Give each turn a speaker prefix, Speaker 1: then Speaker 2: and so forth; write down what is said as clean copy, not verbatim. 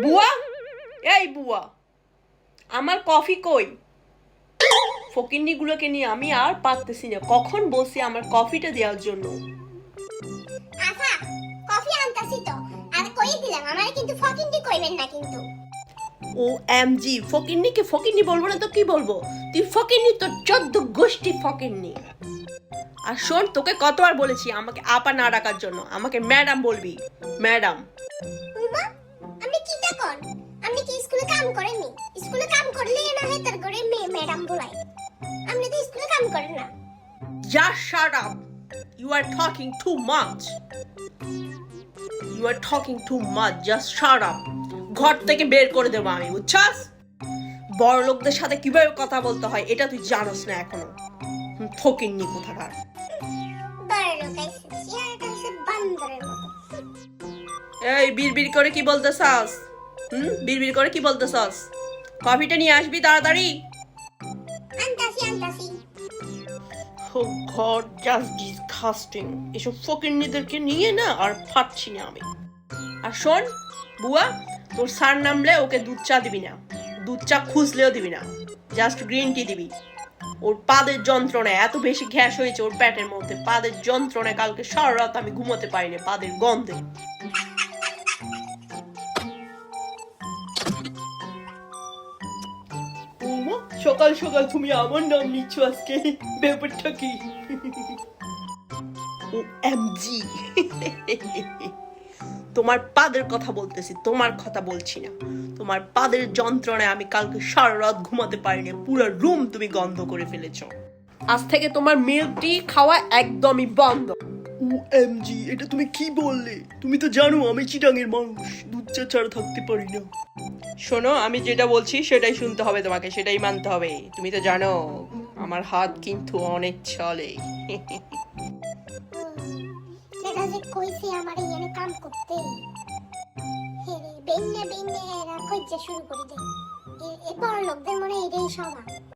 Speaker 1: বুয়া, এই বুয়া, আমার কফি কই? ফকিন্নিগুলোকে নিয়ে আমি আর পারতেছি না। কখন বলছি আমার কফিটা দেওয়ার জন্য?
Speaker 2: আচ্ছা, কফি আনতাছি তো। আর কই দিলাম, আমারে কিন্তু ফকিন্নি কইবেন না কিন্তু।
Speaker 1: ও এমজি, ফকিন্নিকে ফকিন্নি বলবো না তো কি বলবো? তুই ফকিন্নি, তোর 14 গোষ্ঠী ফকিন্নি। আর শোন, তোকে কতবার বলেছি আমাকে আপা না ডাকার জন্য, আমাকে ম্যাডাম বলবি, ম্যাডাম।
Speaker 2: উমা, আপনি কি তা কোন? আপনি কি স্কুলে কাম করেননি? স্কুলে কাম করলে না হয় তার করে ম্যাডাম বলাই। আপনি তো স্কুলে কাম করেন না।
Speaker 1: Just shut up. You are talking too much. You are talking too much. Just shut up. ঘর থেকে বের করে দেবো আমি, বুঝছাস? বড় লোকদের সাথে কিভাবে কথা বলতে হয় এটা তুই জানোস না এখনো। ফকিন্নি কোথাকার।
Speaker 2: বড় লোক আইছে, চেহারাটা হইছে বান্দরের মতো।
Speaker 1: এই বিড়বিড় করে কি বলতেছাস? বিড়বিড় করে কি বলতেছাস? কফিটা নিয়ে আসবি তাড়াতাড়ি।
Speaker 2: আনতাছি।
Speaker 1: Oh God, just disgusting. এসব ফকিন্নিদেরকে নিয়ে না আর পারছি না আমি। আর শোন বুয়া, তোর স্যার নামলে ওকে দুধ চা দিবি না, দুধ চা খুঁজলেও দিবি না, জাস্ট গ্রিন টি দিবি। ওর পাদের যন্ত্রণায় এত বেশি গ্যাস হয়েছে ওর পেটের মধ্যে, পাদের যন্ত্রণায় কালকে সারা রাত আমি ঘুমোতে পারিনি পাদের গন্ধে। সকাল সকাল তুমি আমার নাম নিচ্ছ আজকে, ব্যাপারটা কি? ও এমজি, তোমার পাদের কথা বলতেছি, তোমার কথা বলছি না। তোমার পাদের যন্ত্রণায় আমি কালকে সারা রাত ঘুমাতে পারিনি, পুরো রুম তুমি গন্ধ করে ফেলেছো। আজ থেকে তোমার মিল্ক টি খাওয়া একদমই বন্ধ। ও এমজি, এটা তুমি কি বললে? তুমি তো জানো আমি চিটাঙের মানুষ, দুধ চা ছাড়া থাকতে পারি না। শোনো, আমি যেটা বলছি সেটাই শুনতে হবে তোমাকে, সেটাই মানতে হবে। তুমি তো জানো আমার হাত কিন্তু অনেক চলে।
Speaker 2: সেটা যে কইছে আমার এখানে কাম করতে। হেরে বেন্নে এরা কইছে শুরু করে দে। এ বড় লোকদের মনে এটাই স্বভাব।